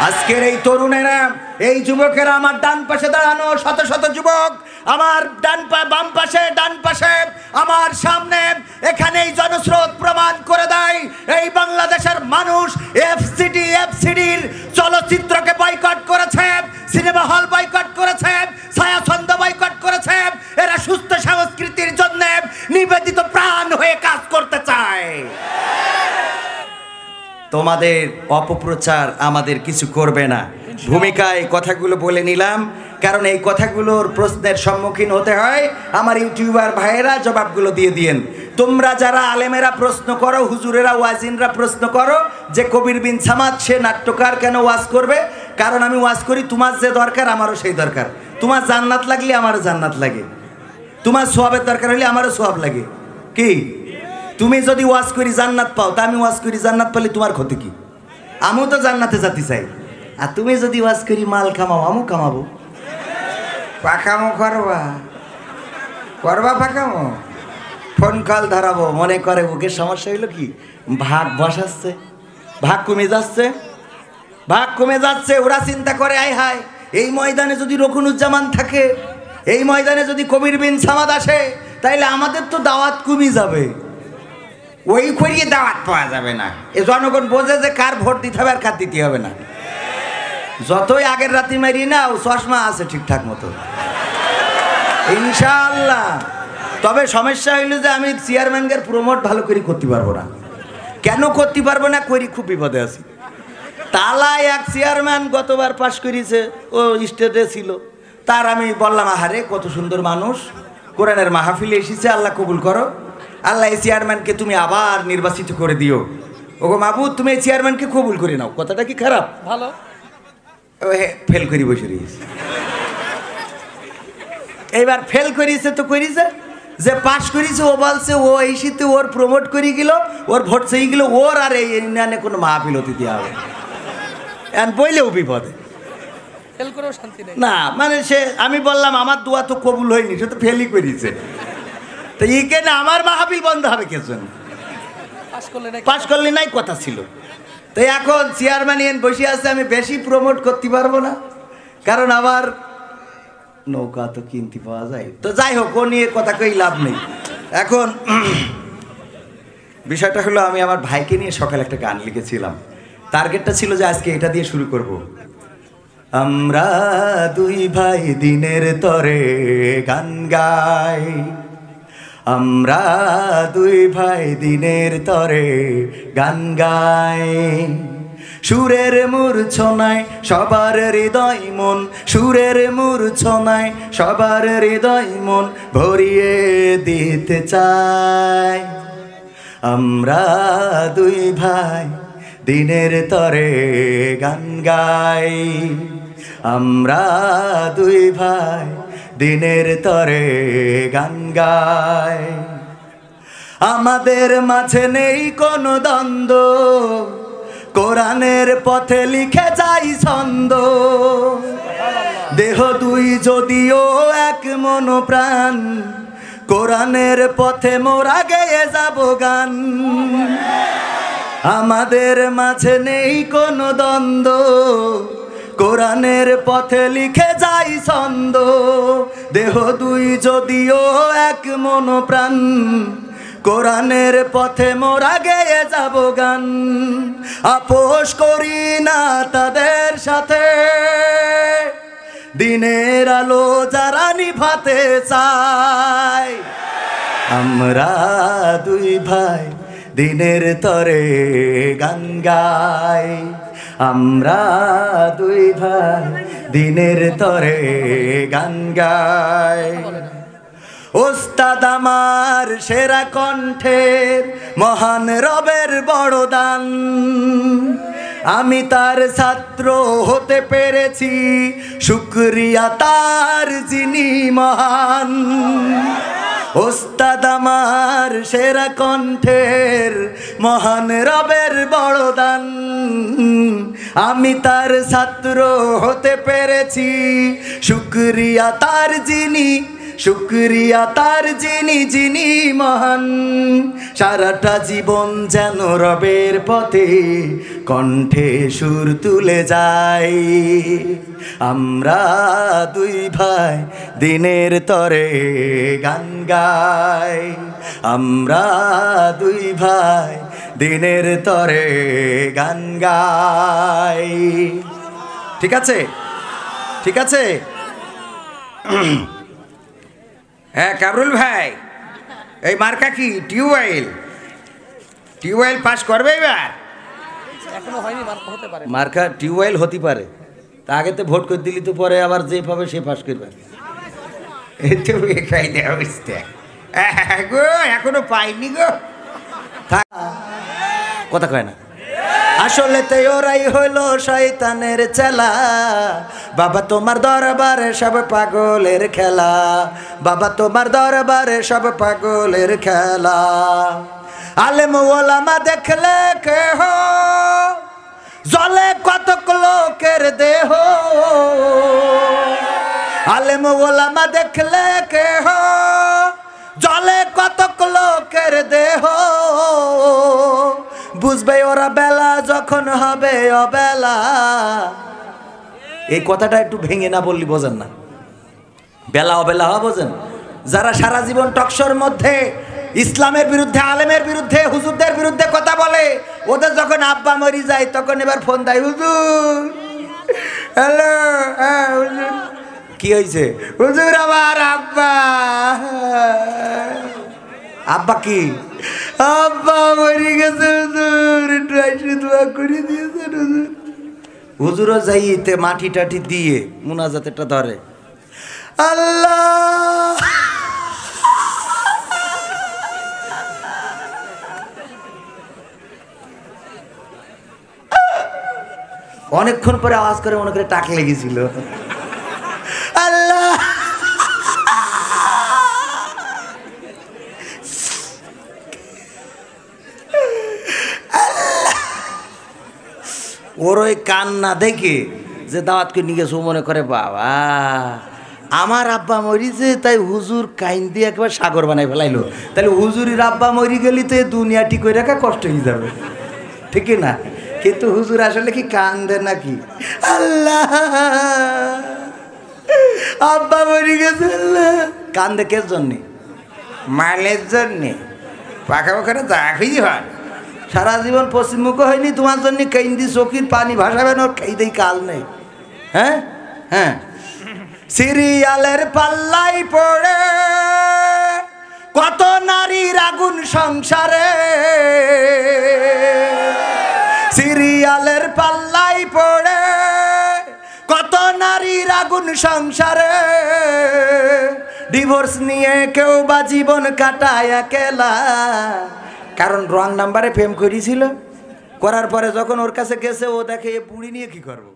আজকের এই তরুণেরা, এই যুবকেরা, আমার ডান পাশে দাঁড়ানো শত শত যুবক, আমার বাম পাশে, ডান পাশে, আমার সামনে, এখানেই জনস্রোত প্রমাণ করে দেয় এই বাংলাদেশের মানুষ এফসিডির চলচ্চিত্রকে বয়কট করেছে, সিনেমা হল বয়কট করেছে, ছায়াছন্দ বয়কট করেছে। এরা সুস্থ সংস্কৃতির জন্য নিবেদিত প্রাণ হয়ে কাজ করতে চায়। তোমাদের অপপ্রচার আমাদের কিছু করবে না। ভূমিকায় কথাগুলো বলে নিলাম, কারণ এই কথাগুলোর প্রশ্নের সম্মুখীন হতে হয়। আমার ইউটিউবার ভাইয়েরা জবাবগুলো দিয়ে দিয়েন। তোমরা যারা আলেমেরা প্রশ্ন করো, হুজুরেরা ওয়াজিনরা প্রশ্ন করো যে কবির বিন সামাদ সে নাট্যকার কেন ওয়াজ করবে? কারণ আমি ওয়াজ করি, তোমার যে দরকার আমারও সেই দরকার। তোমার জান্নাত লাগলে আমারও জান্নাত লাগে, তোমার সোয়াবের দরকার হলে আমারও সোয়াব লাগে। কি তুমি যদি ওয়াজ করি জান্নাত পাও, তা আমি ওয়াজ করি জান্নাত পেলে তোমার ক্ষতি কি? আমিও তো জান্নাতে যেতে চাই। আর তুমি যদি ওয়াজ করি মাল কামাও, আমিও কামাবো। পাকামো করবা পাকামো, ফোন কল ধরাবো। মনে করে বুকের সমস্যা হইলো কি, ভাগ বসাচ্ছে, ভাগ কমে যাচ্ছে। ওরা চিন্তা করে আয় হায়, এই ময়দানে যদি রকুনুজ্জামান থাকে, এই ময়দানে যদি কবির বিন সামাদ আসে, তাইলে আমাদের তো দাওয়াত কমে যাবে, ওই করিয়ে দাওয়াত পাওয়া যাবে না। এ জনগণ বোঝে যে কার ভোট দিতে হবে আর কার দিতে হবে না। যতই আগের রাতে মারি না, ও চশমা আছে ঠিকঠাক মতো ইনশাআল্লাহ। তবে সমস্যা হইলো যে আমি চেয়ারম্যানকে প্রমোট ভালো করে করতে পারবো না। কেন করতে পারবো না? করি খুব বিপদে আছি। তালায় এক চেয়ারম্যান গতবার পাশ করেছে, ও স্টেটে ছিল। তার আমি বললাম, আহারে কত সুন্দর মানুষ, কোরআনের মাহফিলে এসেছে, আল্লাহ কবুল করো, আল্লাহ এই চেয়ারম্যানকে তুমি আবার নির্বাচিত করে দিও। ওগো মাহবুব, তুমি এই চেয়ারম্যানকে কবুল করে নাও। কথাটা কি খারাপ? ভালো। ফেল করি বসে রয়েছে। এইবার ফেল করিছে তো করিছে, যে পাশ করিছে ও বলছে ও এই শীতে ওর প্রমোট করে গেল, ওর ভোট চেয়ে গেল, ওর আর এই ইউনিয়নে কোনো মাহফিল হতে দেওয়া হবে বইলেও বিপদে। না মানে সে, আমি বললাম আমার দোয়া তো কবুল হয়নি, সে তো ফেলই করেছে, তো এইখানে আমার মাহফিল বন্ধ হবে কেন? পাশ করলে নাই কথা ছিল। তো এখন চেয়ারম্যান বসে আছে, আমি বেশি প্রমোট করতে পারবো না, কারণ আবার নৌকা তো কিনতে পাওয়া যায়। তো যাই হোক, ও নিয়ে কথা কই লাভ নেই। এখন বিষয়টা হলো, আমি আমার ভাইকে নিয়ে সকালে একটা গান লিখেছিলাম। টার্গেটটা ছিল যে আজকে এটা দিয়ে শুরু করব। আমরা দুই ভাই দিনের তরে গান গাই, আমরা দুই ভাই দিনের তরে গান গাই, সুরের মূর্ছনায় সবার হৃদয় মন, সুরের মূর্ছনায় সবার হৃদয় মন ভরিয়ে দিতে চাই। আমরা দুই ভাই দিনের তরে গান গাই, আমরা দুই ভাই দিনের তরে গান গাই। আমাদের মাঝে নেই কোনো দ্বন্দ্ব, কোরআনের পথে লিখে যাই ছন্দ, দেহ দুই যদিও এক মন প্রাণ, কোরআনের পথে মোরা গেয়ে যাব গান। আমাদের মাঝে নেই কোনো দ্বন্দ্ব, কোরআনের পথে লিখে যাই ছন্দ, দেহ দুই যদিও এক মন প্রাণ, কোরআনের পথে মোরা গেয়ে যাব গান। আপোষ করি না তাদের সাথে, দিনের আলো যারা নিভাতে চায়। আমরা দুই ভাই দিনের তরে গান গাই, আমরা দুই ভাই দিনের তরে গান গাই। ওস্তাদ আমার সেরা কণ্ঠের মহান রবের বড় দান, আমি তার ছাত্র হতে পেরেছি, শুকরিয়া তার যিনি মহান। ওস্তাদ আমার সেরা কণ্ঠের মহান রবের বড় দান, আমি তার ছাত্র হতে পেরেছি, শুকরিয়া তার যিনি শুকরিয়া তার যিনি যিনি মহান। সারাটা জীবন যেন রবের পথে কণ্ঠে সুর তুলে যাই। আমরা দুই ভাই দিনের তরে গান গাই। আমরা দুই ভাই দিনের তরে গান গাই। ঠিক আছে, ঠিক আছে। হ্যাঁ কামরুল ভাই, এই মার্কা কি? টিউবওয়েল। টিউবওয়েল পাস করবে এবার? এখনো হয়নি, মার্কা হতে পারে। মার্কা টিউবওয়েল হতে পারে, তা আগে তো ভোট করে দিলি তো পরে আবার যে পাবে সে পাস করবে। গো এখনো পাইনি গো, কথা কয় না। আসলে তো ওরাই হইল শয়তানের চেলা। বাবা তোমার দরবারে সব পাগলের খেলা। বাবা তোমার দরবারে সব পাগলের খেলা। আলেম ওলামা দেখলে কেহ জলে কতক লোকের দেহ। আলেম ওলামা দেখলে কেহ জলে কতক লোকের দেহ। বুঝবে ওরা বেলা যখন হবে অবেলা। এই কথাটা একটু ভেঙে না বললি বোঝেন না। বেলা অবেলা হওয়া বোঝেন? যারা সারা জীবন টকশোর মধ্যে ইসলামের বিরুদ্ধে, আলেমের বিরুদ্ধে, হুজুরদের বিরুদ্ধে কথা বলে, ওদের যখন আব্বা মরি যায় তখন এবার ফোন দেয়, হুজুর হ্যালো, হ্যাঁ হুজুর কি হয়েছে? হুজুর আমার আব্বা। আব্বা কি? আব্বা মরে গেছে হুজুর, একটু এসে দোয়া করে দিয়েছেন হুজুর। হুজুরও যাইতে মাটি টাটি দিয়ে মুনাজাতেটা ধরে, আল্লাহ অনেকক্ষণ পরে আওয়াজ করে মনে করে টাক লেগেছিল, আল্লাহ ওর ওই কান্না দেখে যে দাওয়াত করে নিয়ে গেছে, মনে করে বাবা আমার আব্বা মরিছে তাই হুজুর কাইন দিয়ে একবার সাগর বানাই ফেলাইলো। তাহলে হুজুরের আব্বা মরি গেলি তো এই দুনিয়া ঠিক করে রাখা কষ্ট হয়ে যাবে, ঠিক না? কিন্তু হুজুর আসলে কি কান্দে নাকি? আল্লাহ আব্বা মরি গেছে। কান্দে কের জন্যে? মালের জন্যে। পাখা পাখাটা যা খুঁজি হয়, সারা জীবন পশ্চিমমুখ হয়নি তোমার জন্য কেন্দি চোখের পানি ভাসাবেন, ওর খেয়ে দেই কাল নেই। হ্যাঁ হ্যাঁ, সিরিয়ালের পাল্লাই পড়ে কত নারীর আগুন সংসারে। সিরিয়ালের পাল্লাই পড়ে কত নারীর আগুন সংসারে। ডিভোর্স নিয়ে কেউ বা জীবন কাটায় একেলা, কারণ রং নাম্বারে প্রেম করেছিল, করার পরে যখন ওর কাছে গেছে ও দেখে এ বুড়ি নিয়ে কি করবো।